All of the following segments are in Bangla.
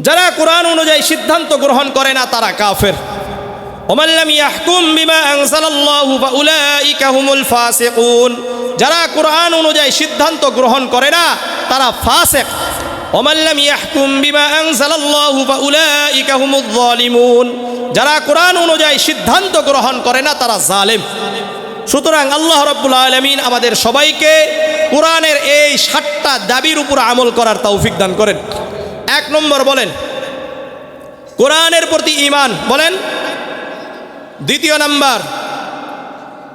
যারা কোরআন অনুযায়ী সিদ্ধান্ত গ্রহণ করে না তারা কাফের। ওমান লাম ইয়াহকুম বিমা আনজালাল্লাহু ফাউলাইকা হুমুল ফাসিকুন, যারা কোরআন অনুযায়ী সিদ্ধান্ত গ্রহণ করে না তারা ফাসিক। ওমান লাম ইয়াহকুম বিমা আনজালাল্লাহু ফাউলাইকা হুমুয যালিমুন, যারা কোরআন অনুযায়ী সিদ্ধান্ত গ্রহণ করে না তারা জালেম। সুতরাং আল্লাহ রাব্বুল আলামিন আমাদের সবাইকে কোরআনের এই 7টা দাবির উপর আমল করার তৌফিক দান করেন। 1 নম্বর বলেন কোরআনের প্রতি ঈমান, বলেন। 2 নাম্বার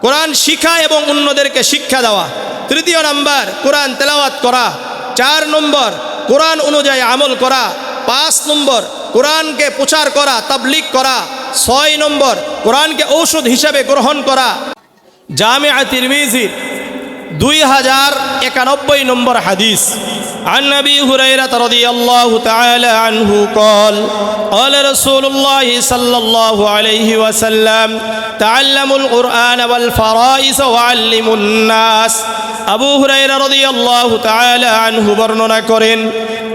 কোরআন শিখা এবং অন্যদেরকে শিক্ষা দেওয়া। 3 নাম্বার কোরআন তেলাওয়াত করা। 4 নম্বর কোরআন অনুযায়ী আমল করা। 5 নম্বর কোরআনকে প্রচার করা, তাবলীগ করা। 6 নম্বর কোরআনকে ঔষধ হিসাবে গ্রহণ করা। জামিআ তিরমিজি 2091 নম্বর হাদিস। عن أبي هريرة رضي الله تعالى عنه قال قال رسول الله صلى الله عليه وسلم تعلموا القرآن والفرائض وعلموا الناس। আবু হুরায়রা রাদিয়াল্লাহু তাআলা আনহু বর্ণনা করেন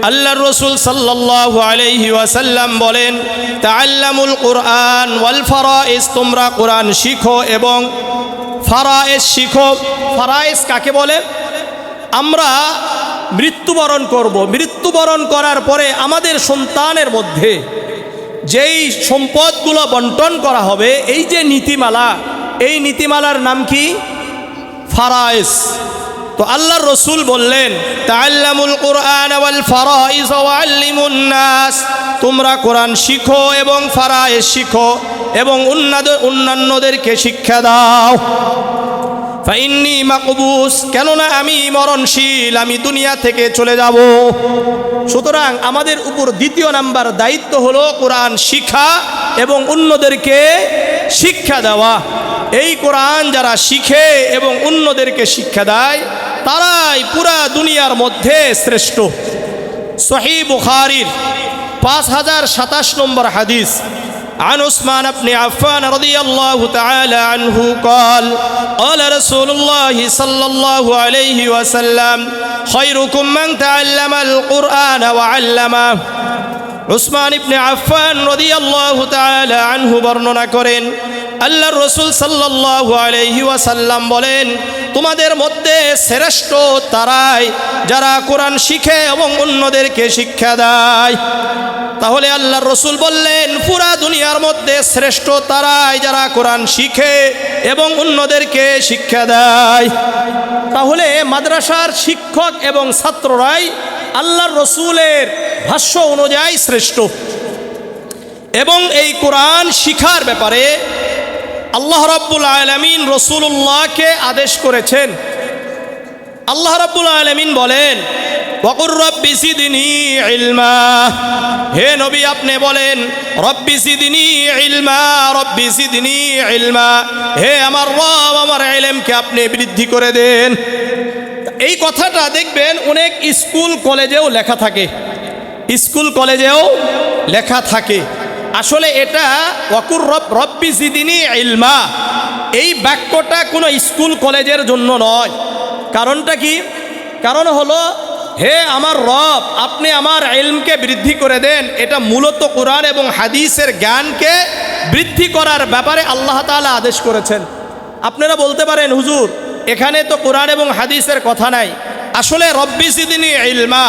আল্লাহর রাসূল সাল্লাল্লাহু আলাইহি ওয়াসাল্লাম বলেন তাআল্লামুল কুরআন ওয়াল ফারাইজ, তোমরা কোরআন শিখো এবং ফারাইজ শিখো। ফারাইজ কাকে বলে? আমরা মৃত্যুবরণ করব, মৃত্যুবরণ করার পরে আমাদের সন্তানের মধ্যে যেই সম্পদগুলো বন্টন করা হবে, এই যে নীতিমালা, এই নীতিমালার নাম কি? ফারাইজ। তো আল্লাহর রসুল বললেন তাআল্লামুল কুরআন ওয়াল ফারাইজ ওয়া আল্লিমুন নাস, তোমরা কোরআন শিখো এবং ফারাইজ শিখো এবং অন্যান্যদেরকে শিক্ষা দাও। ফাইন্নী মাকবুস, কেননা আমি মরণশীল, আমি দুনিয়া থেকে চলে যাব। সুতরাং আমাদের উপর 2 নাম্বার দায়িত্ব হলো কোরআন শিখা এবং অন্যদেরকে শিক্ষা দেওয়া। এই কোরআন যারা শিখে এবং অন্যদেরকে শিক্ষা দেয় তারাই পুরা দুনিয়ার মধ্যে শ্রেষ্ঠ। সহিহ বুখারীর 5027 নম্বর হাদিস। عن عثمان بن عفان رضي الله تعالى عنه قال قال رسول الله صلى الله عليه وسلم خيركم من تعلم القرآن وعلمه। উসমান ইবনে আফফান রাদিয়াল্লাহু তাআলা আনহু বর্ণনা করেন আল্লাহর রাসূল সাল্লাল্লাহু আলাইহি ওয়াসাল্লাম বলেন তোমাদের মধ্যে শ্রেষ্ঠ তারাই যারা কোরআন শিখে এবং অন্যদেরকে শিক্ষা দেয়। তাহলে আল্লাহর রাসূল বললেন পুরা দুনিয়ার মধ্যে শ্রেষ্ঠ তারাই যারা কোরআন শিখে এবং অন্যদেরকে শিক্ষা দেয়। তাহলে মাদ্রাসার শিক্ষক এবং ছাত্ররাই আল্লাহর রসুলের ভাষ্য অনুযায়ী শ্রেষ্ঠ। এবং এই কোরআন শিখার ব্যাপারে আল্লাহ রাব্বুল আলামিন রাসূলুল্লাহকে আদেশ করেছেন। আল্লাহ রাব্বুল আলামিন বলেন ওয়াকুর রব্বি জিদনি ইলমা, হে নবী আপনি বলেন রব্বি জিদনি ইলমা, রব্বি জিদনি ইলমা, হে আমার রব আমার ইলমকে আপনি বৃদ্ধি করে দেন। এই কথাটা দেখবেন অনেক স্কুল কলেজেও লেখা থাকে, স্কুল কলেজেও লেখা থাকে। আসলে এটা ওয়াকুর রব্বি জিদনি ইলমা, এই বাক্যটা কোনো স্কুল কলেজের জন্য নয়। কারণটা কি? কারণ হলো হে আমার রব আপনি আমার ইলমকে বৃদ্ধি করে দেন। এটা মূলত কোরআন এবং হাদিসের জ্ঞানকে বৃদ্ধি করার ব্যাপারে আল্লাহ তাআলা আদেশ করেছেন। আপনারা বলতে পারেন হুজুর এখানে তো কোরআন এবং হাদিসের কথা নাই। আসলে রব্বি জিদনি ইলমা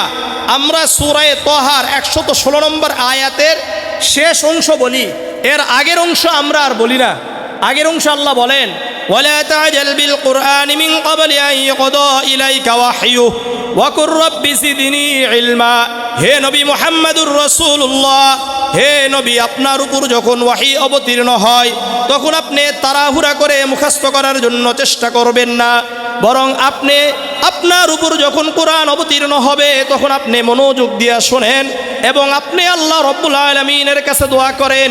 আমরা সূরা তাহার 116 নম্বর আয়াতের শেষ অংশ বলি, এর আগের অংশ আমরা আর বলি না। আগের অংশ আল্লাহ বলেন ওয়ালা তাজাল বিল কুরআনি মিন ক্বাবলি আন ইয়াকদা ইলাইকা ওয়াহয়ুহু ওয়াকুর রব্বি জিদনি ইলমা। হে নবী মুহাম্মদুর রাসূলুল্লাহ, হে নবী আপনার উপর যখন ওয়াহী অবতীর্ণ হয় তখন আপনি তাড়াহুড়া করে মুখস্থ করার জন্য চেষ্টা করবেন না, বরং আপনি আপনার উপর যখন কোরআন অবতীর্ণ হবে তখন আপনি মনোযোগ দিয়ে শোনেন এবং আপনি আল্লাহ রব্বুল আলামিনের কাছে দোয়া করেন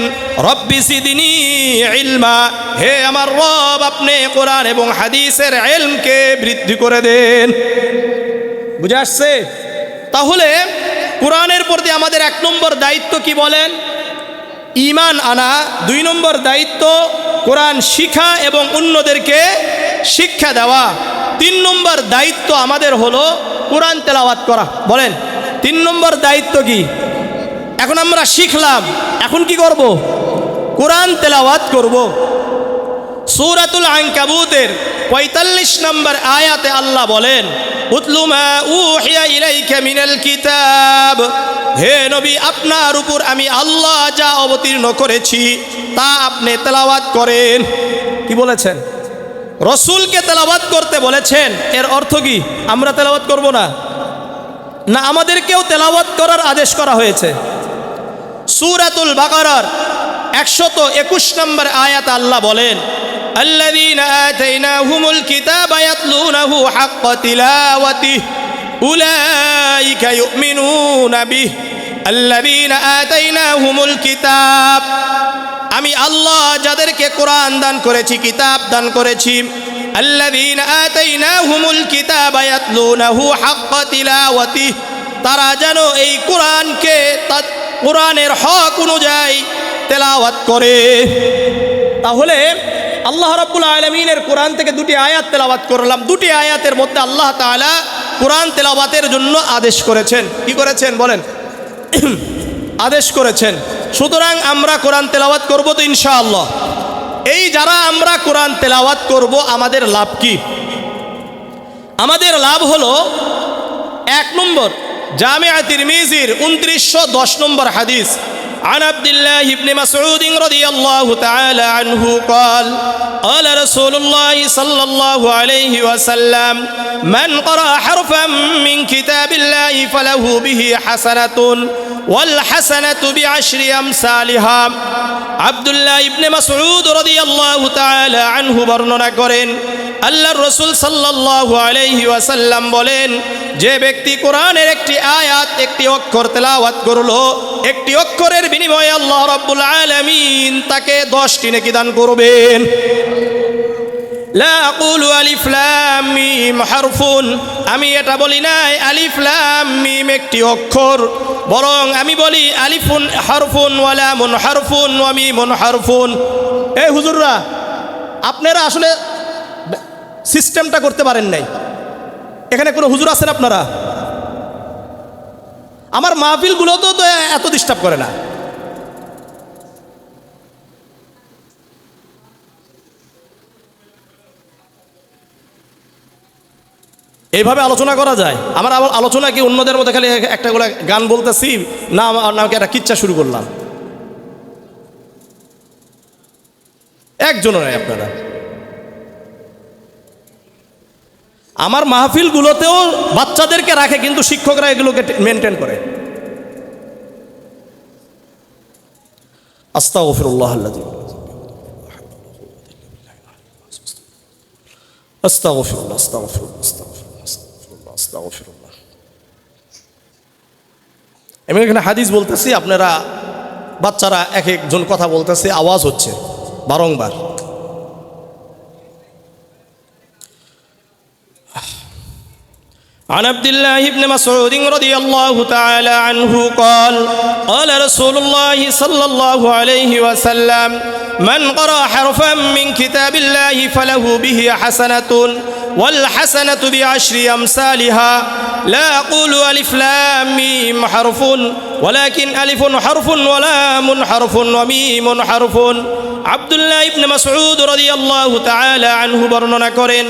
রব্বি জিদনি ইলমা, হে আমার রব আপনি কোরআন এবং হাদিসের ইলমকে বৃদ্ধি করে দেন। বুঝে আসছে? তাহলে কোরআনের প্রতি আমাদের 1 নম্বর দায়িত্ব কি বলেন? ঈমান আনা। 2 নম্বর দায়িত্ব কোরআন শিখা এবং অন্যদেরকে শিক্ষা দেওয়া। 3 নম্বর দায়িত্ব আমাদের হলো কোরআন তেলাওয়াত করা। বলেন 3 নম্বর দায়িত্ব কি? এখন আমরা শিখলাম, এখন কি করব? কোরআন তেলাওয়াত করব। সূরাতুল আনকাবুতের ৪৫ নম্বর আয়াতে আল্লাহ বলেন, উতলু মা উহিয়া ইলাইকা মিনাল কিতাব, হে নবী আপনার উপর আমি আল্লাহ যা অবতীর্ণ করেছি তা আপনি তেলাওয়াত করেন। কি বলেছেন? রসুলকে তেলাওয়াত করতে বলেছেন। এর অর্থ কি আমরা তেলাওয়াত করব না? না, আমাদেরকেও তেলাওয়াত করার আদেশ করা হয়েছে। সূরাতুল বাকারার ১২১ নম্বর আয়াত আল্লাহ বলেন, الذين آتيناهم الكتاب يتلونه حق تلاوته أولئك يؤمنون به الذين آتيناهم الكتاب, আমি আল্লাহ যাদেরকে কোরআন দান করেছি, কিতাব দান করেছি, الذين آتيناهم الكتاب يتلونه حق تلاوته, তারা যেন এই কোরআনকে কোরআনের হক অনুযায়ী তেলাওয়াত করে। তাহলে আল্লাহ রাব্বুল আলামিনের কোরআন থেকে দুটি আয়াত তেলাওয়াত করলাম। দুটি আয়াতের মধ্যে আল্লাহ তাআলা কোরআন তেলাওয়াতের জন্য আদেশ করেছেন। কি করেছেন বলেন? আদেশ করেছেন। সুতরাং আমরা কোরআন তেলাওয়াত করব তো ইনশাআল্লাহ। এই যারা আমরা কোরআন তেলাওয়াত করব, আমাদের লাভ কি? আমাদের লাভ হলো, ১ নম্বর, জামিআ তিরমিজির ২৯১০ নম্বর হাদিস, عن عبد الله بن مسعود رضي الله تعالى عنه قال قال رسول الله صلى الله عليه وسلم من قرأ حرفا من كتاب الله فله به حسنة والحسنة بعشر أمثالها। আব্দুল্লাহ ইবনে মাসউদ রাদিয়াল্লাহু তাআলা আনহু বর্ণনা করেন, আল্লাহর রাসূল সাল্লাল্লাহু আলাইহি ওয়াসাল্লাম বলেন, যে ব্যক্তি কোরআনের একটি আয়াত, একটি অক্ষর তেলাওয়াত করলো, একটি অক্ষরের বিনিময়ে আল্লাহ রাব্বুল আলামিন তাকে 10টি নেকি দান করবেন। লা আকুলু আলিফ লাম মিম হারফুন, আমি এটা বলি নাই আলিফ লাম মিম একটি অক্ষর, বরং আমি বলি আলিফুন হারফুন ওয়া লামুন হারফুন ওয়া মিমুন হারফুন। এই হুজুররা, আপনারা আসলে সিস্টেমটা করতে পারেন নাই। এখানে কোনো হুজুর আছেন আপনারা? আমার মাহফিলগুলোতেও তো এত ডিস্টার্ব করে না। এইভাবে আলোচনা করা যায়? আমার আলোচনা কি অন্যদের মধ্যে খালি একটা করে গান বলতেছি না, আমাকে একটা কিচ্ছা শুরু করলাম? একজনও নাই আপনারা। আমার মাহফিলগুলোতেও বাচ্চাদেরকে রাখে, কিন্তু শিক্ষকরা এগুলোকে মেনটেন করে। আস্তাগফিরুল্লাহ আস্তাগফিরুল্লাহ আস্তাগফিরুল্লাহ। আমি এখানে হাদিস বলতেছি, আপনারা বাচ্চারা এক একজন কথা বলতেছে, আওয়াজ হচ্ছে বারংবার। عن عبد الله بن مسعود رضي الله تعالى عنه قال قال رسول الله صلى الله عليه وسلم من قرأ حرفا من كتاب الله فله به حسنة والحسنة بعشر أمثالها لا أقول ألف لام ميم حرف ولكن ألف حرف ولام حرف وميم حرف। আব্দুল্লাহ ইবনে মাসউদ রাদিয়াল্লাহু তাআলা আনহু বর্ণনা করেন,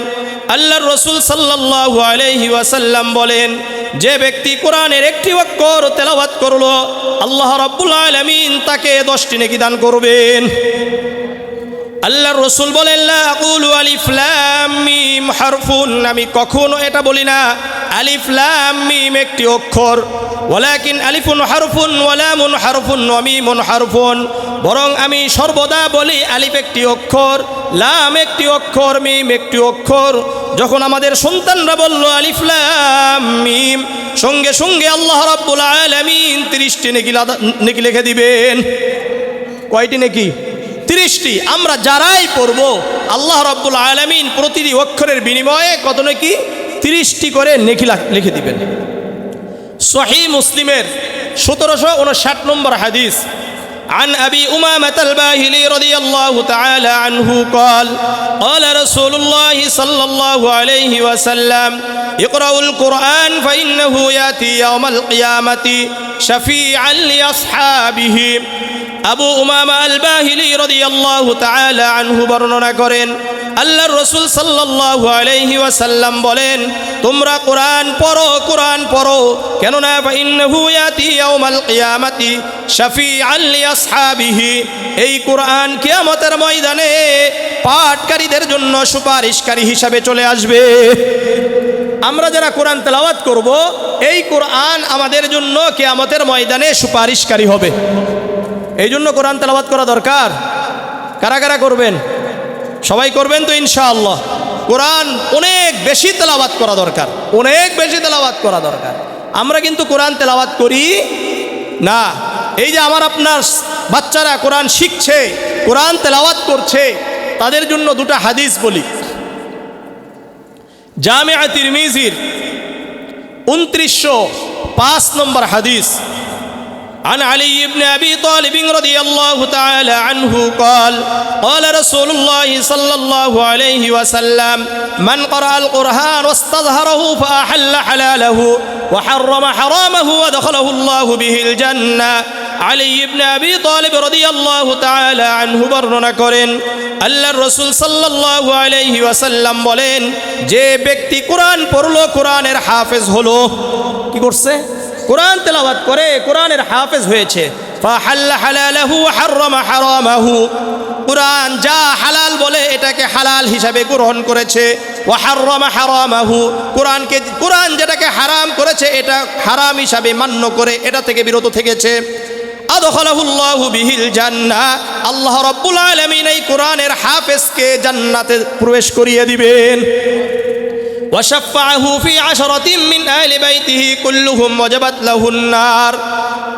আল্লাহর রাসূল সাল্লাল্লাহু আলাইহি ওয়াসাল্লাম বলেন, যে ব্যক্তি কোরআনের একটি অক্ষর তেলাওয়াত করলো, আল্লাহ রাব্বুল আলামিন তাকে 10টি নেকি দান করবেন। আল্লাহর রাসূল বলেন, লা আকুলু আলিফ লাম মিম হারফুন, আমি কখনো এটা বলি না আলিফ লাম মিম একটি অক্ষর, ওয়ালাকিন আলিফুন হারফুন ওয়া লামুন হারফুন ওয়া মিমুন হারফুন, বরং আমি সর্বদা বলি আলিফ একটি অক্ষর, লাম একটি অক্ষর, মিম একটি অক্ষর। যখন আমাদের সন্তানরা বলল আলিফ লাম মিম, সঙ্গে সঙ্গে আল্লাহ রাব্বুল আলামিন 30টি নেকি লিখে দিবেন। কয়টি নেকি? 30টি। আমরা যারাই পড়ব, আল্লাহ রাব্বুল আলামিন প্রতিটি অক্ষরের বিনিময়ে কত নেকি? 30টি করে নেকি লিখে দিবেন। সহিহ মুসলিমের 1759 নম্বর হাদিস, عن أبي أمامة الباهلي رضي الله تعالى عنه قال قال رسول الله صلى الله عليه وسلم اقرأوا القرآن فإنه يأتي يوم القيامة شفيعا لأصحابه আবু উমামা আল বাহিলি রাদিয়াল্লাহু তাআলা আনহু বর্ণনা করেন আল্লাহর রাসূল সাল্লাল্লাহু আলাইহি ওয়াসাল্লাম বলেন তোমরা কোরআন পড়ো কেননা ফাইন্নাহু ইয়াতি ইয়াউমাল কিয়ামাতি শাফিআন লিআসহাবিহি এই কোরআন কিয়ামতের ময়দানে পাঠকারীদের জন্য সুপারিশকারী হিসাবে চলে আসবে। আমরা যারা কোরআন তেলাওয়াত করব এই কোরআন আমাদের জন্য কিয়ামতের ময়দানে সুপারিশকারী হবে। এই জন্য কোরআন তেলাওয়াত করা দরকার। কারা কারা করবেন? সবাই করবেন তো ইনশাআল্লাহ। কোরআন অনেক বেশি তেলাওয়াত করা দরকার, অনেক বেশি তেলাওয়াত করা দরকার। আমরা কিন্তু কোরআন তেলাওয়াত করি না। এই যে আমার আপনার বাচ্চারা কোরআন শিখছে, কোরআন তেলাওয়াত করছে, তাদের জন্য দুটো হাদিস বলি। জামিআ তিরমিজির 2905 নম্বর হাদিস। عن علي بن أبي طالب رضي الله تعالى عنه قال قال رسول الله صلى الله عليه وسلم من قرأ القرآن واستظهره فأحل حلاله وحرم حرامه ودخله الله به الجنة علي بن أبي طالب رضي الله تعالى عنه বর্ণনা করেন আল্লাহর রাসূল সাল্লাল্লাহু আলাইহি ওয়াসাল্লাম বলেন যে ব্যক্তি কোরআন পড়লো, কোরআনের হাফেজ হলো, কি করছে? কোরআন তেলাওয়াত করে কোরআনের হাফেজ হয়েছে। ফাহাল্লা হালালাহু ওয়া হাররামা হারামাহু, কোরআন যা হালাল বলে এটাকে হালাল হিসাবে গ্রহণ করেছে। ওয়া হাররামা হারামাহু, কোরআন যেটাকে হারাম করেছে এটা হারাম হিসাবে মান্য করে এটা থেকে বিরত থেকেছে। আদখালাহুল্লাহু বিহিল জান্নাহ, আল্লাহ রাব্বুল আলামিন এই কোরআনের হাফেজকে জান্নাতে প্রবেশ করিয়ে দিবেন। ওয়াশাফাআহু ফি আশরাতিন মিন আহলি বাইতিহি কুল্লুহুম ওয়াজাবাত লাহুন নার,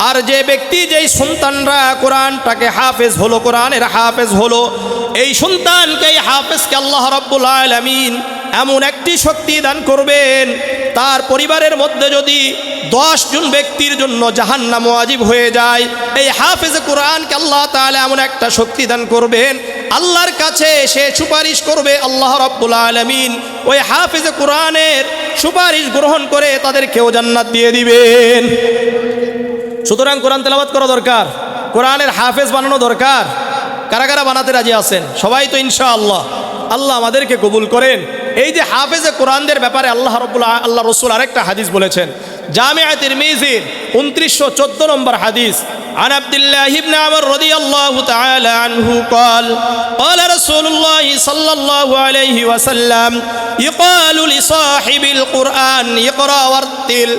আর যে ব্যক্তি যেই সন্তানরা কোরআনটাকে হাফেজ হলো, কোরআনের হাফেজ হলো, এই সন্তানকে এই হাফেজকে আল্লাহ রাব্বুল আলামিন এমন একটি শক্তি দান করবেন, তার পরিবারের মধ্যে যদি 10 জন ব্যক্তির জন্য জাহান্নাম ওয়াজিব হয়ে যায়, এই হাফেজ কোরআনকে আল্লাহ তাআলা এমন একটা শক্তি দান করবেন, আল্লাহর কাছে সে সুপারিশ করবে, আল্লাহ রাব্বুল আলামিন ওই হাফেজ কোরআনের সুপারিশ গ্রহণ করে তাদেরকেও জান্নাত দিয়ে দিবেন। সুতরাং কোরআন তেলাওয়াত করা দরকার, কোরআনের হাফেজ বানানো দরকার। কারা কারা বানাতে রাজি আছেন? সবাই তো ইনশাআল্লাহ। আল্লাহ আমাদেরকে কবুল করেন। এই যে হাফেজে কোরআনদের ব্যাপারে আল্লাহ রাসূল আরেকটা হাদিস বলেছেন, জামিআ তিরমিজির 2914 নম্বর হাদিস। عن عبد الله بن عمر رضي الله تعالى عنه قال قال رسول الله صلى الله عليه وسلم يقال لصاحب القرآن اقرأ وارتل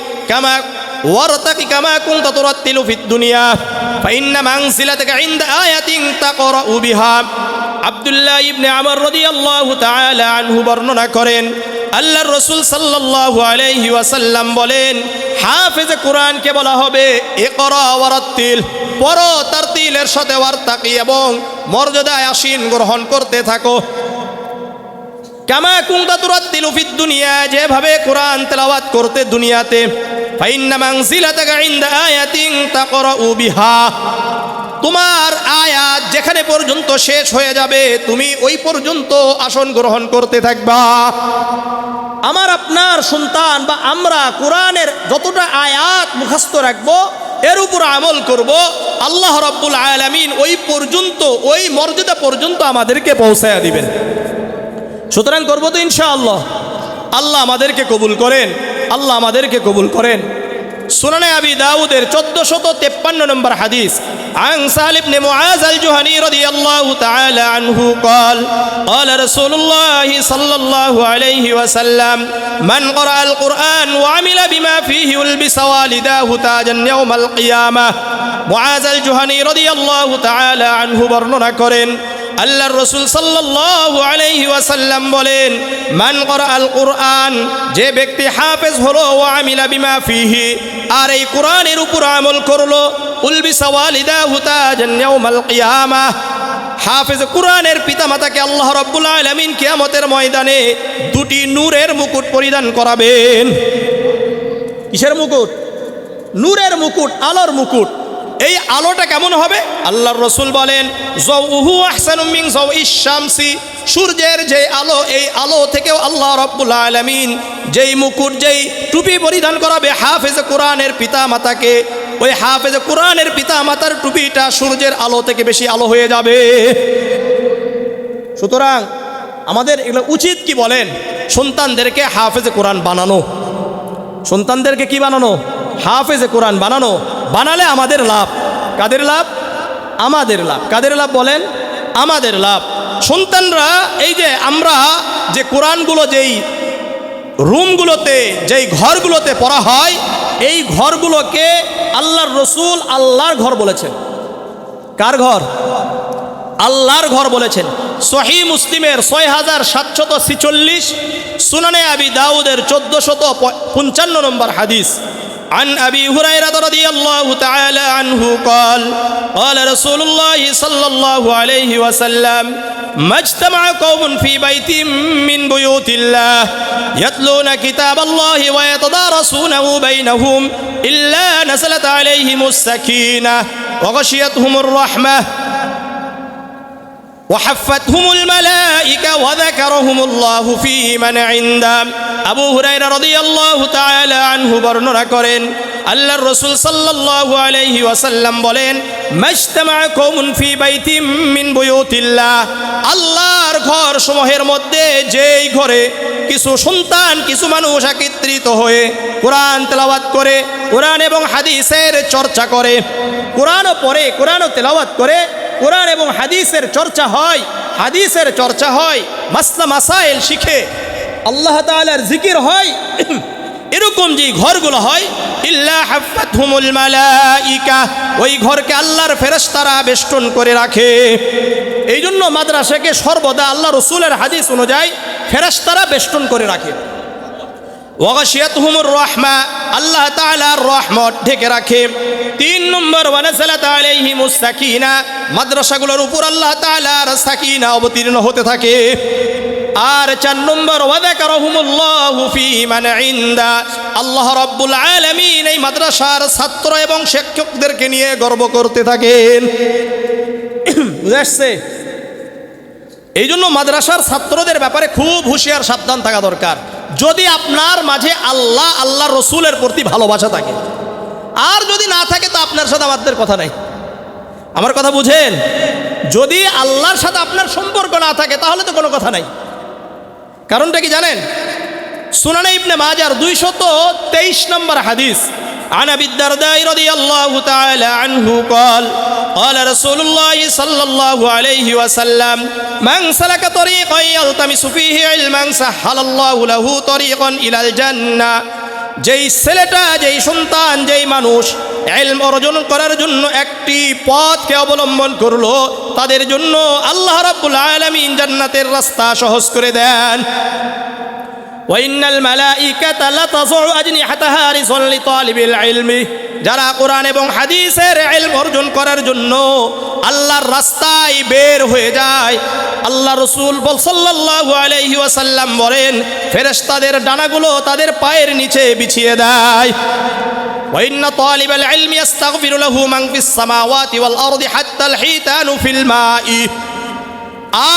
وارتقي كما كنت ترتل في الدنيا فإن منزلتك عند آية تقرأ بها। আব্দুল্লাহ ইবনে আমর রাদিয়াল্লাহু তাআলা আনহু বর্ণনা করেন আল্লাহর রাসূল সাল্লাল্লাহু আলাইহি ওয়াসাল্লাম বলেন হাফেজে কোরআনকে বলা হবে ইকরা ওয়ারাত্তিল, পড়ো তারতিলের সাথে, ওয়ারতাকি এবং মর্যাদায় আসীন গ্রহণ করতে থাকো। কামা কুনতা তুরাত্তিলু ফিদ দুনিয়া, যেভাবে কোরআন তেলাওয়াত করতে দুনিয়াতে। ফাইন্না মানজিলাতাকা ইনদা আয়াতিন তাকরাউ বিহা, তোমার আয়াত যেখানে পর্যন্ত শেষ হয়ে যাবে তুমি ওই পর্যন্ত আসন গ্রহণ করতে থাকবা। আমার আপনার সন্তান বা আমরা কোরআনের যতটা আয়াত মুখস্থ রাখবো, এর উপর আমল করব, আল্লাহ রাব্বুল আলামিন ওই পর্যন্ত, ওই মর্যাদা পর্যন্ত আমাদেরকে পৌঁছায়া দিবেন। সুতরাং করবো তো ইনশাআল্লাহ। আল্লাহ আমাদেরকে কবুল করেন, আল্লাহ আমাদেরকে কবুল করেন। সুনানে আবি দাউদের 1453 নম্বর হাদিস। عن سهل بن معاذ الجهني رضي الله تعالى عنه قال قال رسول الله صلى الله عليه وسلم من قرأ القرآن وعمل بما فيه يلبس والداه تاجا يوم القيامة। মুআজ আল জুহানি রাদিয়াল্লাহু তাআলা আনহু বর্ণনা করেন আল্লাহর রাসূল সাল্লাল্লাহু আলাইহি ওয়াসাল্লাম বলেন মান ক্বরাআল কুরআন, যে ব্যক্তি হাফেজ হলো, ওয়া আমিলা বিমা ফিহি, আর এই কোরআনের উপর আমল করলো, উলবিসা ওয়ালিদাহু তাজান ইয়াউমাল কিয়ামাহ, হাফেজ কোরআনের পিতামাতাকে আল্লাহ রাব্বুল আলামিন কিয়ামতের ময়দানে দুটি নূরের মুকুট পরিধান করাবেন। কিসের মুকুট? নূরের মুকুট, আলোর মুকুট। এই আলোটা কেমন হবে? আল্লাহর রাসূল বলেন যাউহু আহসানু মিন যাউইশ শামসি, সূর্যের যে আলো, এই আলো থেকেও আল্লাহ রাব্বুল আলামিন যেই মুকুট, যেই টুপি পরিধান করাবে হাফেজ কোরআনের পিতা মাতাকে, ওই হাফেজে কোরআনের পিতা মাতার টুপিটা সূর্যের আলো থেকে বেশি আলো হয়ে যাবে। সুতরাং আমাদের এগুলো উচিত কি বলেন? সন্তানদেরকে হাফেজে কোরআন বানানো। সন্তানদেরকে কি বানানো? হাফেজে কোরআন বানানো। বানালে আমাদের লাভ। কাদের লাভ? আমাদের লাভ। কাদের লাভ বলেন? আমাদের লাভ। সন্তানরা এই যে আমরা যে কোরআনগুলো যেই রুমগুলোতে যেই ঘরগুলোতে পড়া হয়, এই ঘরগুলোকে আল্লাহর রসুল আল্লাহর ঘর বলেছেন। কার ঘর? আল্লাহর ঘর বলেছেন। সহিহ মুসলিমের 6746, সুনানে আবি দাউদের 1455 নম্বর হাদিস। عن أبي هريرة رضي الله تعالى عنه قال قال رسول الله صلى الله عليه وسلم ما اجتمع قوم في بيت من بيوت الله يتلون كتاب الله ويتدارسونه بينهم إلا نزلت عليهم السكينة وغشيتهم الرحمة وحفتهم الملائكة وذكرهم الله في من عنده। আবু হুরায়রা রাদিয়াল্লাহু তাআলা আনহু বর্ণনা করেন, আল্লাহর রাসূল সাল্লাল্লাহু আলাইহি ওয়াসাল্লাম বলেন, মাজতামা কওমুন ফি বাইতিম মিন বুয়ুতিল্লাহ, আল্লাহর ঘর সমূহের মধ্যে যেই ঘরে কিছু সন্তান কিছু মানুষ একত্রিত হয়ে কোরআন তেলাওয়াত করে, কোরআন এবং হাদিসের চর্চা করে, কোরআনও পড়ে, কোরআনও তেলাওয়াত করে, কোরআন এবং হাদিসের চর্চা হয়, হাদিসের চর্চা হয়, মাসলা মাসাইল শিখে, আল্লাহ তাআলার জিকির হয়, এরকম যে ঘরগুলো হয়, ইল্লা হাফাতহুমুল মালাইকা, ওই ঘরকে আল্লাহর ফেরেশতারা বেষ্টন করে রাখে। এই জন্য মাদ্রাসাকে সর্বদা আল্লাহ রসুলের হাদিস অনুযায়ী ফেরেশতারা বেষ্টন করে রাখে। ওয়াগাশিয়াতহুমুর রাহমা, আল্লাহ তাআলার রহমত ঢেকে রাখে। 3 নম্বর, ওয়ানাযালাত আলাইহিমুস সাকিনা, মাদ্রাসাগুলোর উপর আল্লাহ তাআলার সাকিনা অবতীর্ণ হতে থাকে। আর 4 নম্বর, ওয়াযাকারাহুমুল্লাহু ফী মান ইনদা, আল্লাহ রাব্বুল আলামিন এই মাদ্রাসার ছাত্র এবং শিক্ষকদেরকে নিয়ে গর্ব করতে থাকেন। বুঝে আসছে? এই জন্য মাদ্রাসার ছাত্রদের ব্যাপারে খুব হুঁশিয়ার সাবধান থাকা দরকার। যদি আপনার মাঝে আল্লাহ আল্লাহর রসুলের প্রতি ভালোবাসা থাকে, আর যদি না থাকে তো আপনার সাথে আমাদের কথা নাই। আমার কথা বুঝেন? যদি আল্লাহর সাথে আপনার সম্পর্ক না থাকে তাহলে তো কোনো কথা নাই। কারণটা কি জানেন? সুনানে ইবনে মাজার 223 নম্বর হাদিস। عن أبي الدرداء رضي الله تعالى عنه قال قال رسول الله صلى الله عليه وسلم من سلك طريقا يلتمس فيه علما سهل الله له طريقا إلى الجنة। যেই ছেলেটা, যেই সন্তান, যেই মানুষ ইলম অর্জন করার জন্য একটি পথকে অবলম্বন করলো, তাদের জন্য আল্লাহ রাব্বুল আলামিন জান্নাতের রাস্তা সহজ করে দেন। ওয়াইন্নাল মালাইকাতা লাতাযউ আজনিহাতাহা লিতালিবিল ইলমি, যারা কোরআন এবং হাদিসের ইলম অর্জন করার জন্য আল্লাহর রাস্তায় বের হয়ে যায়, আল্লাহ রাসূল সাল্লাল্লাহু আলাইহি ওয়াসাল্লাম বলেন, ফেরেশতাদের ডানাগুলো তাদের পায়ের নিচে বিছিয়ে দেয়। ওয়াইন্না তালিবাল ইলমি ইস্তাগফিরু লাহু মান ফিস সামাওয়াতি ওয়াল আরদি হাত্তাল হিতানু ফিল মাই,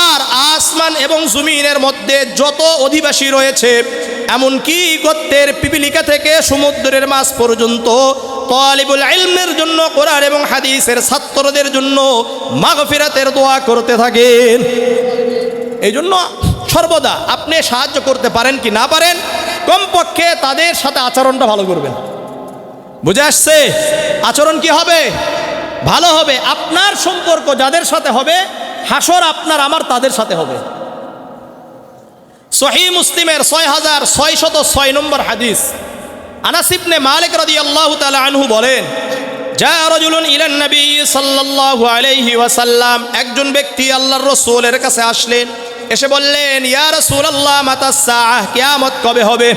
আর আসমান এবং জমিনের মধ্যে যত অধিবাসী রয়েছে, এমনকি গর্তের পিপিলিকা থেকে সমুদ্রের মাছ পর্যন্ত তালিবুল ইলমের জন্য, কোরআন এবং হাদিসের ছাত্রদের জন্য মাগফিরাতের দোয়া করতে থাকেন। এই জন্য সর্বদা আপনি সাহায্য করতে পারেন কি না পারেন, কমপক্ষে তাদের সাথে আচরণটা ভালো করবেন। বুঝে আসছে? আচরণ কি হবে? ভালো হবে। আপনার সম্পর্ক যাদের সাথে হবে, হাসর আপনার আমার তাদের সাথে হবে। সহিহ মুসলিমের 6606 নম্বর হাদিস। আনাস ইবনে মালিক রাদিয়াল্লাহু তাআলা আনহু বলেন, জা রাজুলুন ইলান নবী সাল্লাল্লাহু আলাইহি ওয়াসাল্লাম, একজন ব্যক্তি আল্লাহর রাসূলের কাছে আসলেন, এসে বললেন, ইয়া রাসূলুল্লাহ মাতাস সাআহ, কিয়ামত কবে হবে?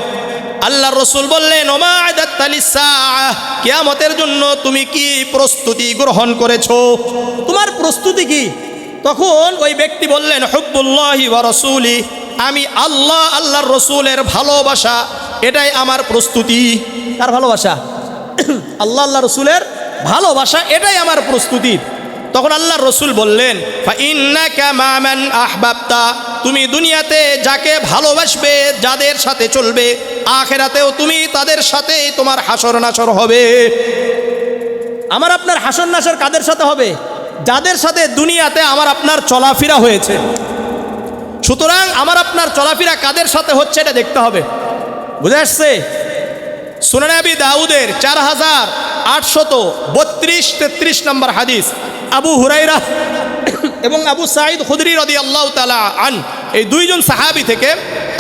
আল্লাহর রাসূল বললেন, ওমা আদাত্তা লিস-সাআহ, কিয়ামতের জন্য তুমি কি প্রস্তুতি গ্রহণ করেছো? তোমার প্রস্তুতি কি? তখন ওই ব্যক্তি বললেন, হুব্বুল্লাহি ওয়া রাসূলি, আমি আল্লাহ আল্লাহর রসুলের ভালোবাসা, এটাই আমার প্রস্তুতি। তার ভালোবাসা, আল্লাহ আল্লাহ রসুলের ভালোবাসা, এটাই আমার প্রস্তুতি। তখন আল্লাহর রসুল বললেন, ফাইন্নাকা মা মান আহবাবতা, তুমি দুনিয়াতে যাকে ভালোবাসবে, যাদের সাথে চলবে, আখিরাতেও তুমি তাদের সাথে তোমার হাসর নাসর হবে। আমার আপনার হাসর নাসর কাদের সাথে হবে? যাদের সাথে দুনিয়াতে আমার আপনার চলাফেরা হয়েছে। সুতরাং আমার আপনার চলাফেরা কাদের সাথে হচ্ছে এটা দেখতে হবে। বুঝে আসছে? সুনানে আবি দাউদের 4832-33 নম্বর হাদিস, আবু হুরাইরা এবং আবু সাঈদ খুদরি রাদিয়াল্লাহু তাআলা আন, এই দুইজন সাহাবী থেকে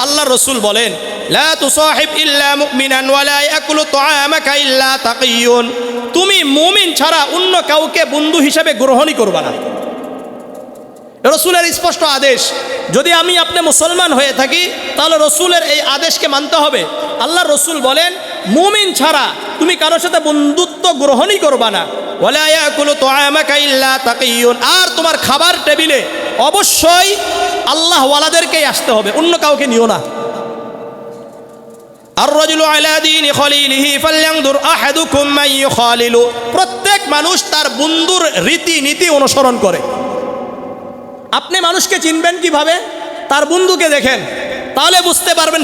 আল্লাহর রাসূল বলেন, লা তুসাহিব ইল্লা মুমিনান ওয়া লা ইয়াকুলু তাআমাকা ইল্লা তাকিয়ুন, তুমি মুমিন ছাড়া অন্য কাউকে বন্ধু হিসেবে গ্রহণই করবা না। রসুলের স্পষ্ট আদেশ। যদি আমি আপনি মুসলমান হয়ে থাকি তাহলে রসুলের এই আদেশকে মানতে হবে। আল্লাহর রসুল বলেন, মুমিন ছাড়া তুমি কারোর সাথে বন্ধুত্ব গ্রহণই করবা না। ওয়ালা ইয়াকুলু তাআমাকা ইল্লা তাকিয়ুন, আর তোমার খাবার টেবিলে অবশ্যই আল্লাহ ওয়ালাদেরকেই আসতে হবে, অন্য কাউকে নিও না। আর রাজুলু আলা দীনি খলিলিহি ফালয়ানজুর আহাদুকুম মান ইউখালিলু, প্রত্যেক মানুষ তার বন্ধুর রীতি নীতি অনুসরণ করে। আপনি মানুষকে চিনবেন কিভাবে? তার বন্ধুকে দেখেন, তাহলে বুঝতে পারবেন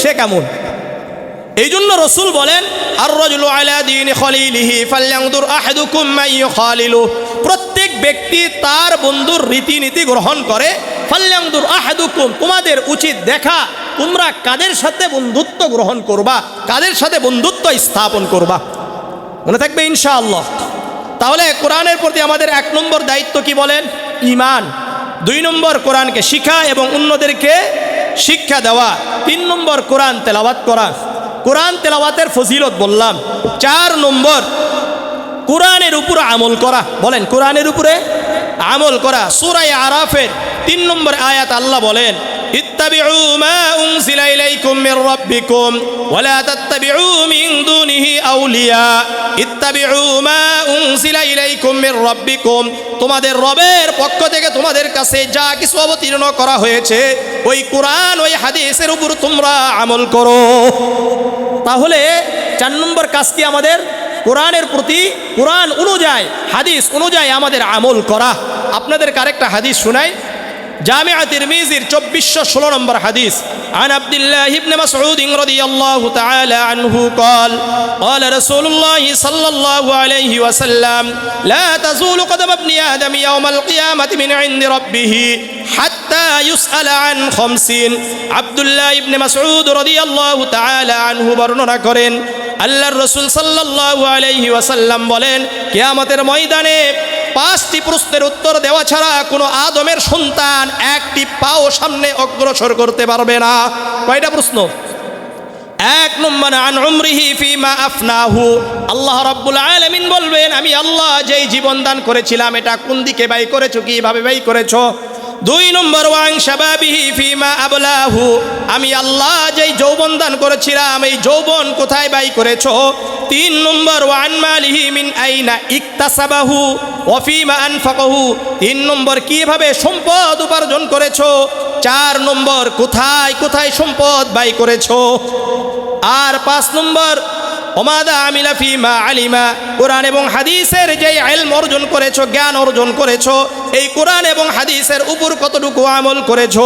সে কেমন। এই জন্য রসুল বলেন, আর রাজুলু আলা দীনি খলিলিহি ফালয়ানজুর আহাদুকুম মান ইউখালিলু, প্রত্যেক ব্যক্তি তার বন্ধুর রীতিনীতি গ্রহণ করে। ফালয়ানজুর আহাদুকুম, তোমাদের উচিত দেখা তোমরা কাদের সাথে বন্ধুত্ব গ্রহণ করবা, কাদের সাথে বন্ধুত্ব স্থাপন করবা। মনে থাকবে ইনশাআল্লাহ। তাহলে কোরআনের প্রতি আমাদের 1 নম্বর দায়িত্ব কি বলেন? ঈমান। 2 নম্বর কোরআনকে শিখা এবং অন্যদেরকে শিক্ষা দেওয়া। 3 নম্বর কোরআন তেলাওয়াত করা। কোরআন তেলাওয়াতের ফজিলত বললাম। 4 নম্বর কোরআনের উপর আমল করা। বলেন, কোরআনের উপরে আমল করা। সূরা আরাফের 3 নম্বর আয়াত আল্লাহ বলেন, ইত্তাবিউ মা উনজিলা ইলাইকুম মির রাব্বিকুম ওয়া লা তাত্তাবিউ মিন দুনিহি আউলিয়া। ইত্তাবিউ মা উনজিলা ইলাইকুম মির রাব্বিকুম, তোমাদের রবের পক্ষ থেকে তোমাদের কাছে যা কিছু অবতীর্ণ করা হয়েছে ওই কোরআন ওই হাদিসের উপর তোমরা আমল করো। তাহলে 4 নম্বর কাজ কি আমাদের? কোরআনের প্রতি, কোরআন অনুযায়ী হাদিস অনুযায়ী আমাদের আমল করা। আপনাদের আরেকটা হাদিস শোনাই। জামিআ তিরমিজির 2416 নম্বর হাদিস। عن عبد الله بن مسعود رضي الله تعالى عنه قال قال رسول الله صلى الله عليه وسلم لا تزول قدم ابن آدم يوم القيامة من عند ربه حتى يسأل عن 50। আব্দুল্লাহ ইবনে মাসউদ রাদিয়াল্লাহু তাআলা আনহু বর্ণনা করেন, আল্লাহর রাসূল সাল্লাল্লাহু আলাইহি ওয়াসাল্লাম বলেন, কিয়ামতের ময়দানে 5টি প্রশ্নের উত্তর দেওয়া ছাড়া কোনো আদমের সন্তান একটি পাও সামনে অগ্রসর করতে পারবে না। কয়টা প্রশ্ন? 1 নম্বর, আন উমরিহি ফিমা আফনাহু, আল্লাহ রাব্বুল আলামিন বলবেন, আমি আল্লাহ যেই জীবন দান করেছিলাম এটা কোন দিকে ব্যয় করেছো, কিভাবে ব্যয় করেছো। 2 নম্বর, ওয়ান শাবাবিহি ফিমা আবলাহু, আমি আল্লাহ যেই যৌবন দান করেছিলাম এই যৌবন কোথায় ব্যয় করেছো। 3 নম্বর, ওয়ান মালিহি মিন আইনা ইকতাসাবাহু ওয়া ফিমা আনফাকাহু, 3 নম্বর, কিভাবে সম্পদ উপার্জন করেছো। 4 নম্বর, কোথায় কোথায় সম্পদ ব্যয় করেছো। আর 5 নম্বর, ওমাদা আমিলা ফিমা আলিমা, কোরআন এবং হাদিসের যে ইলম অর্জন করেছো, জ্ঞান অর্জন করেছো, এই কোরআন এবং হাদিসের উপর কতটুকু আমল করেছো।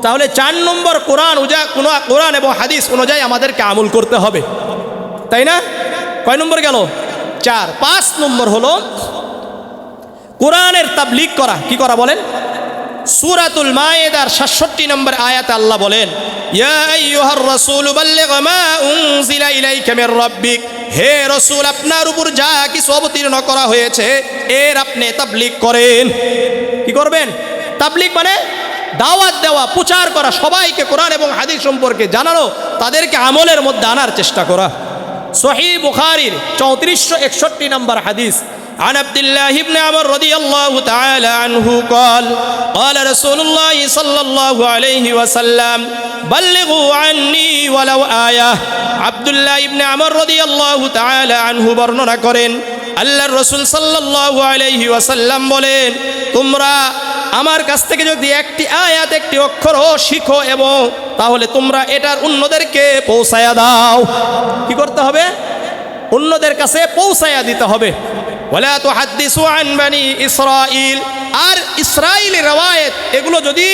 তাহলে 4 নম্বর কোরআন এবং হাদিস অনুযায়ী আমাদেরকে আমল করতে হবে, তাই না? কয় নম্বর গেল? 4। 5 নম্বর হলো কোরআনের তাবলীগ করা। কি করা বলেন? সূরাতুল মায়েদার 66 নম্বর আয়াতে আল্লাহ বলেন, ইয়া আইয়ুহার রাসূল বাল্লিগ মা উনজিলা ইলাইকা মির রাব্বিক, হে রাসূল আপনার উপর যা কিছু অবতীর্ণ করা হয়েছে এর আপনি তাবলীগ করেন। কি করবেন? তাবলীগ মানে দাওয়াত দেওয়া, প্রচার করা, সবাইকে কোরআন এবং হাদিস সম্পর্কে জানানো, তাদেরকে আমলের মধ্যে আনার চেষ্টা করা। সহিহ বুখারীর 3461 নম্বর হাদিস। عن عبد الله بن عمرو رضي الله تعالى عنه قال قال رسول الله صلى الله عليه وسلم بلغوا عني ولو آية। আব্দুল্লাহ ইবনে আমর রাদিয়াল্লাহু তাআলা আনহু বর্ণনা করেন, আল্লাহর রাসূল সাল্লাল্লাহু আলাইহি ওয়াসাল্লাম বলেন, তোমরা আমার কাছ থেকে যদি একটি আয়াত একটি অক্ষরও শিখো এবং তাহলে তোমরা এটার অন্যদেরকে পৌঁছায়া দাও। কি করতে হবে? অন্যদের কাছে পৌঁছায়া দিতে হবে। ওয়ালা তুহাদ্দিসু আন বানি ইসরাঈল, আর ইসরাঈলের রওয়ায়াত এগুলো যদি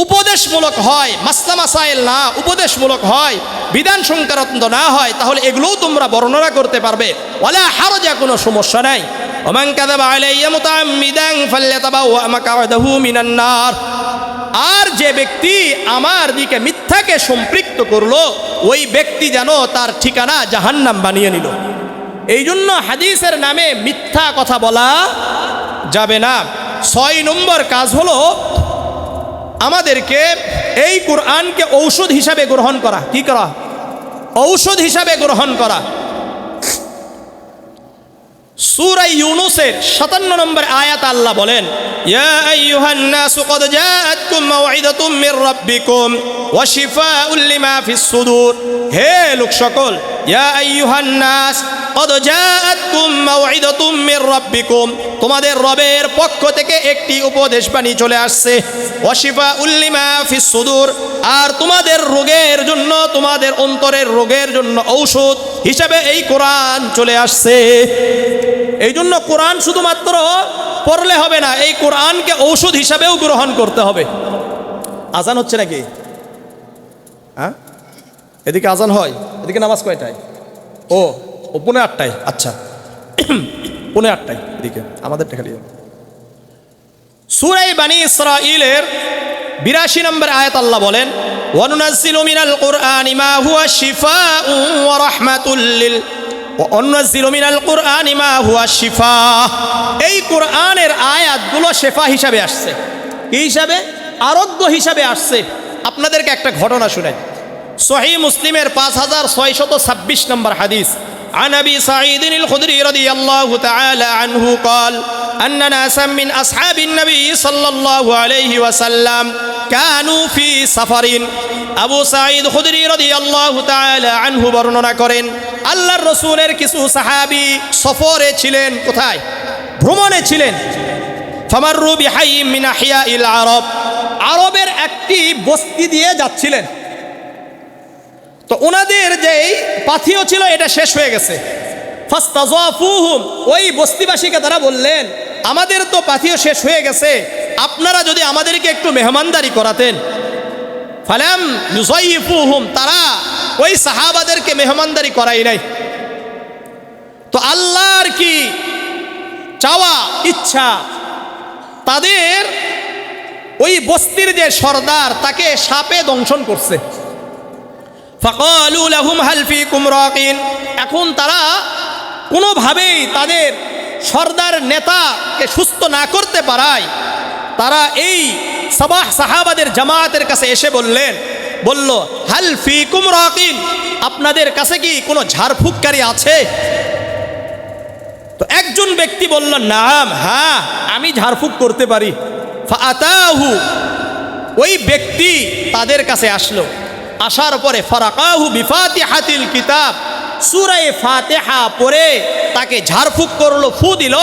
উপদেশমূলক হয়, মাসলা মাসাইল না উপদেশমূলক হয়, বিধান সংক্রান্ত না হয়, তাহলে এগুলোও তোমরা বর্ণনা করতে পারবে। ওয়ালা হারজা, কোনো সমস্যা নাই। ওমান কাযাবা আলাইয়া মুতাআম্মিদান ফালইয়াতাবাওয়া মাকআদাহু মিনান নার। আর যে ব্যক্তি আমার দিকে মিথ্যাকে সম্পৃক্ত করলো, ওই ব্যক্তি যেন তার ঠিকানা জাহান্নাম বানিয়ে নিল। এই জন্য হাদিসের নামে মিথ্যা কথা বলা যাবে না। 6 নম্বর কাজ হলো আমাদেরকে এই কোরআনকে ঔষধ হিসাবে গ্রহণ করা। কি করা? ঔষধ হিসাবে গ্রহণ করা। সূরা ইউনূসের 57 নম্বর আয়াত আল্লাহ বলেন, ইয়া আইয়ুহান নাসু ক্বাদ জাআতকুম মাউইযাতুম মির রাব্বিকুম ওয়া শিফাউল লিমা ফিস সুদূর। হে লোক সকল, ইয়া আইয়ুহান নাস ক্বাদ জাআতকুম মাউইযাতুম মির রাব্বিকুম, তোমাদের রবের পক্ষ থেকে একটি উপদেশ বাণী চলে আসছে। ওয়া শিফাউল লিমা ফিস সুদূর, আর তোমাদের রোগের জন্য, তোমাদের অন্তরের রোগের জন্য ঔষধ হিসাবে এই কোরআন চলে আসছে। এই জন্য কোরআন শুধুমাত্র পড়লে হবে না, এই কোরআনকে ঔষধ হিসাবেও গ্রহণ করতে হবে। আজান হচ্ছে নাকি? হ্যাঁ, এদিকে আজান হয়, এদিকে নামাজ কয়টায়? ও 8:45। আচ্ছা 8:45 এদিকে আমাদের খালি। সূরা বানী ইসরাঈলের 82 নম্বর আয়াত আল্লাহ বলেন, ওয়া নুনাজ্জিলু মিনাল কুরআনি মা হুয়া শিফাউন ওয়া রাহমাতুল লিল ওয়ানুনাজ্জিলু মিনাল কুরআনি মা হুয়া শিফা। এই কোরআনের আয়াতগুলো শেফা হিসাবে আসছে। কি হিসাবে? আরোগ্য হিসাবে আসছে। আপনাদেরকে একটা ঘটনা শুনাই। সহিহ মুসলিমের 5626 নম্বর হাদিস, عن أبي سعيد الخدري رضي الله تعالى عنه قال أن ناسا من أصحاب النبي صلى الله عليه وسلم كانوا في سفر। আবু সাঈদ খুদরি রাদিয়াল্লাহু তাআলা আনহু বর্ণনা করেন, আল্লাহর রাসূলের কিছু সাহাবী সফরে ছিলেন। কোথায়? ভ্রমণে ছিলেন। ফামাররু বিহাইয়্যিন মিন আহিয়াইল আরব, আরবের একটি বস্তি দিয়ে যাচ্ছিলেন। তো ওনাদের যেই পাথিও ছিল এটা শেষ হয়ে গেছে। ফাস্তাযাফুহুম, ওই বস্তিবাসীকে তারা বললেন, আমাদের তো পাথিও শেষ হয়ে গেছে, আপনারা যদি আমাদেরকে একটু মেহমানদারি করাতেন। ফালাম ইউযাইফুহুম, তারা ওই সাহাবাদেরকে মেহমানদারি করাই নাই। তো আল্লাহর কি চাওয়া ইচ্ছা, তাদের ওই বস্তির যে সর্দার তাকে সাপে দংশন করছে। ফাকালু লাহুম হাল ফিকুম রাকিন, এখন তারা কোনোভাবেই তাদের সর্দার নেতাকে সুস্থ না করতে পারায় তারা এই সাহাবাদের জামাতের কাছে এসে বলল হাল ফিকুম রাকিন, আপনাদের কাছে কি কোনো ঝাড়ফুঁককারী আছে? তো একজন ব্যক্তি বলল, নাম, হ্যাঁ আমি ঝাড়ফুঁক করতে পারি। ফাআতাহু, ওই ব্যক্তি তাদের কাছে আসলো। আসার পরে ফারাকাহু বিফাতিহাতিল কিতাব, সূরা ফাতিহা পড়ে তাকে ঝাড়ফুঁক করলো, ফু দিল।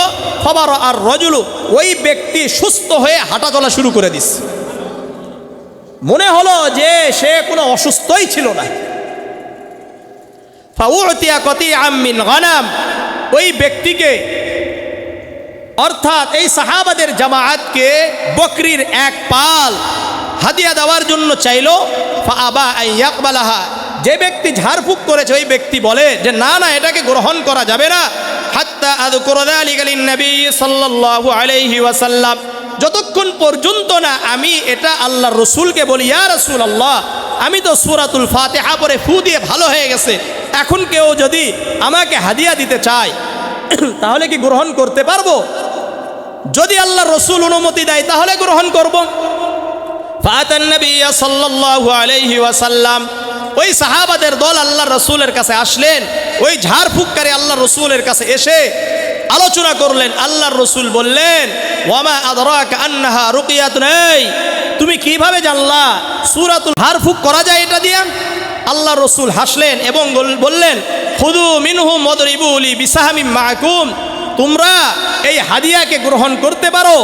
ফাবারা আর রাজুলু, ওই ব্যক্তি সুস্থ হয়ে হাঁটা চলা শুরু করে দিস। মনে হলো যে সে কোনো অসুস্থই ছিল না। ফাউতিয়া কাতিআম মিন গানাম, ওই ব্যক্তিকে অর্থাৎ এই সাহাবাদের জামাআতকে বকরির এক পাল হাদিয়া দেওয়ার জন্য চাইলো। ফাআবা আন ইয়াকবালাহা, যে ব্যক্তি ঝাড়ফুঁক করেছে ওই ব্যক্তি বলে যে না না, এটাকে গ্রহণ করা যাবে না। হাত্তা আযকুরা যালিকা লিন-নবী সাল্লাল্লাহু আলাইহি ওয়াসাল্লাম, যতক্ষণ পর্যন্ত না আমি এটা আল্লাহর রাসূলকে বলি, ইয়া রাসূলুল্লাহ, আমি তো সূরাতুল ফাতিহা পড়ে ফু দিয়ে ভালো হয়ে গেছে, এখন কেউ যদি আমাকে হাদিয়া দিতে চায় তাহলে কি গ্রহণ করতে পারবো? যদি আল্লাহর রাসূল অনুমতি দেয় তাহলে গ্রহণ করব। ফাতান নবী সাল্লাল্লাহু আলাইহি ওয়াসাল্লাম, ওই সাহাবাদের দল আল্লাহর রাসূলের কাছে আসলেন। ওই ঝাড়ফুঁককারী আল্লাহর রাসূলের কাছে এসে আলোচনা করলেন। আল্লাহর রাসূল বললেন, ওয়ামা আদরাকা আন্নাহা রুকিয়াতুন, তুমি কিভাবে জানলা সূরাতুল ঝাড়ফুঁক করা যায় এটা দিয়ে? আল্লাহর রাসূল হাসলেন এবং বললেন, খুযু মিনহুম ওয়াদরিবু লি বিসাহমিম মাআকুম, তোমরা এই হাদিয়াকে গ্রহণ করতে পারো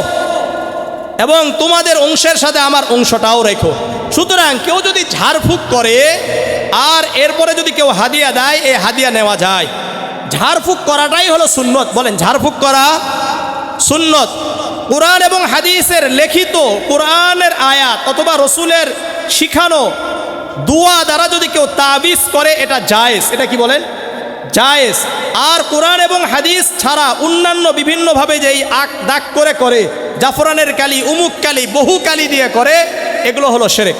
এবং তোমাদের অংশের সাথে আমার অংশটাও রেখো। সুতরাং কেউ যদি ঝাড়ফুঁক করে আর এরপরে যদি কেউ হাদিয়া দেয়, এই হাদিয়া নেওয়া যায়। ঝাড়ফুঁক করাটাই হলো সুন্নত। বলেন, ঝাড়ফুঁক করা সুন্নত। কোরআন এবং হাদিসের লিখিত কোরআনের আয়াত অথবা রসুলের শিখানো দোয়া দ্বারা যদি কেউ তাবিজ করে এটা জায়েজ। এটা কি বলেন? জায়েজ। আর কোরআন এবং হাদিস ছাড়া অন্যান্য বিভিন্নভাবে যেই দাগ করে জাফরানের কালি, উমুক কালি, বহু কালি দিয়ে করে, এগুলো হলো শিরক।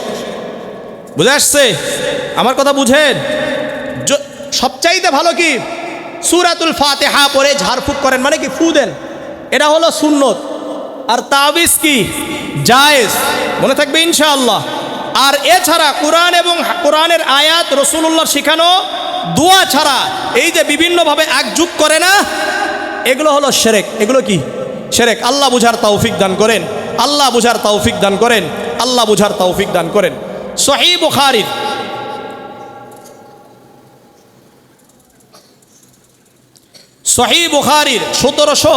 বুঝে আসছে? আমার কথা বুঝেন? সবচাইতে ভালো কি সূরাতুল ফাতিহা পড়ে ঝাড়ফুঁক করেন, মানে কি ফু দেন, এটা হলো সুন্নত। আর তাবিজ কি? জায়েজ। মনে থাকবে ইনশাআল্লাহ। আর এছাড়া কোরআন এবং কোরআনের আয়াত, রসুলুল্লাহর শিখানো দোয়া ছাড়া এই যে বিভিন্নভাবে একযুগ করে না, এগুলো হলো শিরক। এগুলো কি? শিরক। আল্লাহ বুঝার তৌফিক দান করেন, আল্লাহ বুঝার তৌফিক দান করেন, আল্লাহ বুঝার তৌফিক দান করেন। সহিহ বুখারীর সহিহ বুখারীর 1700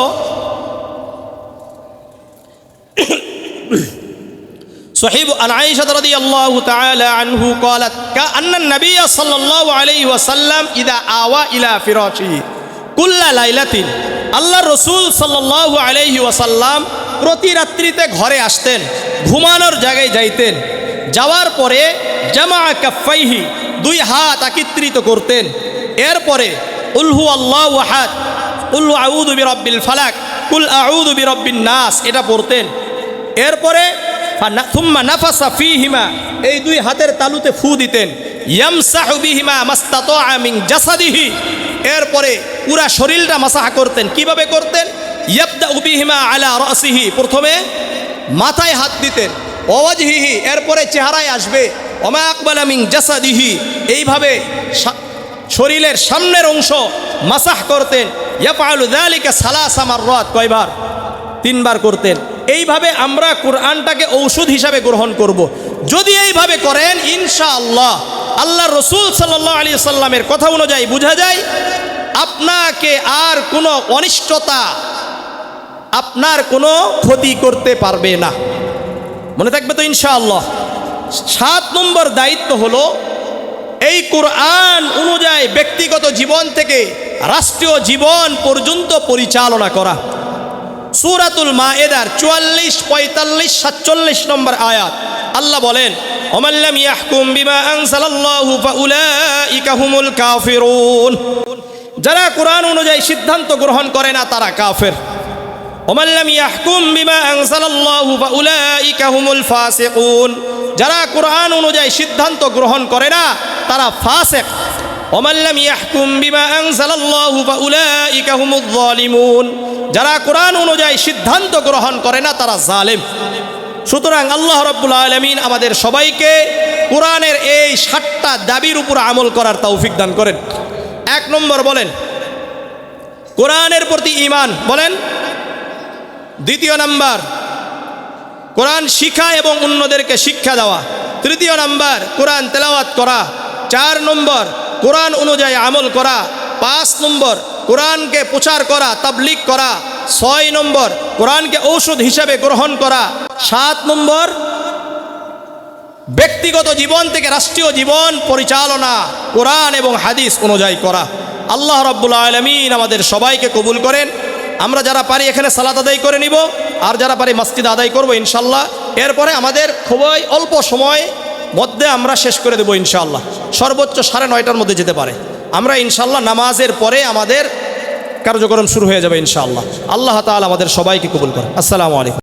صحيح عن عائشة رضي الله تعالى عنه قالت كأن النبي صلى الله عليه وسلم إذا آوى إلى فراشه كل ليلة আল্লাহ রসুল সাল্লাল্লাহু আলাইহি ওয়াসাল্লাম প্রতি রাত্রিতে ঘরে আসতেন, ঘুমানোর জায়গায় যাইতেন। যাওয়ার পরে জামা কাফাইহি, দুই হাত একত্রিত করতেন। এরপরে কুল হু আল্লাহু আহাদ, কুল আউযু বিরাব্বিল ফালাক, কুল আউযু বিরাব্বিন নাস, এটা পড়তেন। এরপরে থুম্মা নাফাসা ফীহিমা, এই দুই হাতের তালুতে ফু দিতেন। ইয়ামসাহু বিহিমা মাস্তাতাআ মিন জাসাদিহি, এরপরে পুরা শরীরটা মাসাহ করতেন। কিভাবে করতেন? ইয়াবদাউ বিহিমা আলা রাসিহি, প্রথমে মাথায় হাত দিতেন। ওয়াজহিহি, এরপরে চেহারায় আসবে। ওমা আকবালা মিন জাসাদিহি, এইভাবে শরীরের সামনের অংশ মাসাহ করতেন। ইয়াফআলু যালিকা সালাসা মাররাত, কয়বার? 3 বার করতেন। এইভাবে আমরা কোরআনটাকে ঔষধ হিসাবে গ্রহণ করব। যদি এইভাবে করেন ইনশাআল্লাহ, আল্লাহ রসুল সাল্লাল্লাহু আলাইহি সাল্লামের কথা অনুযায়ী বোঝা যায় আপনাকে আর কোনো অনিষ্টতা, আপনার কোনো ক্ষতি করতে পারবে না। মনে থাকবে তো ইনশাআল্লাহ। 7 নম্বর দায়িত্ব হলো এই কোরআন অনুযায়ী ব্যক্তিগত জীবন থেকে রাষ্ট্রীয় জীবন পর্যন্ত পরিচালনা করা। সূরাতুল মায়েদার 44, 45, 47 নম্বর আয়াত আল্লাহ বলেন, ওমান লাম ইয়াহকুম বিমা আনজালাল্লাহু ফাউলাইকা হুমুল কাফিরুন, যারা কোরআন অনুযায়ী সিদ্ধান্ত গ্রহণ করে না তারা কাফের। ওমান লাম ইয়াহকুম বিমা আনজালাল্লাহু ফাউলাইকা হুমুল ফাসিকুন, যারা কোরআন অনুযায়ী সিদ্ধান্ত গ্রহণ করে না তারা ফাসিক। ওমান লাম ইয়াহকুম বিমা আনজালাল্লাহু ফাউলাইকা হুমুয যালিমুন, যারা কোরআন অনুযায়ী সিদ্ধান্ত গ্রহণ করে না তারা জালেম। সুতরাং আল্লাহ রাব্বুল আলামিন আমাদের সবাইকে কোরআনের এই 7টা দাবির উপর আমল করার তৌফিক দান করেন। 1 নম্বর বলেন কোরআনের প্রতি ঈমান, বলেন। 2 নম্বর কোরআন শিখা এবং অন্যদেরকে শিক্ষা দেওয়া। 3 নম্বর কোরআন তেলাওয়াত করা। 4 নম্বর কোরআন অনুযায়ী আমল করা। 5 নম্বর কোরআনকে প্রচার করা, তাবলীগ করা। 6 নম্বর কোরআনকে ঔষধ হিসাবে গ্রহণ করা। 7 নম্বর ব্যক্তিগত জীবন থেকে রাষ্ট্রীয় জীবন পরিচালনা কোরআন এবং হাদিস অনুযায়ী করা। আল্লাহ রাব্বুল আলামিন আমাদের সবাইকে কবুল করেন। আমরা যারা পারি এখানে সালাত আদায় করে নিব, আর যারা পারি মসজিদে আদায় করব ইনশাআল্লাহ। এরপরে আমাদের খুবই অল্প সময় মধ্যে আমরা শেষ করে দেব ইনশাআল্লাহ। সর্বোচ্চ 9:30টার মধ্যে যেতে পারে। আমরা ইনশাআল্লাহ নামাজের পরে আমাদের কার্যক্রম শুরু হয়ে যাবে ইনশাআল্লাহ। আল্লাহ তাআলা আমাদের সবাইকে কবুল করেন। আসসালামু আলাইকুম।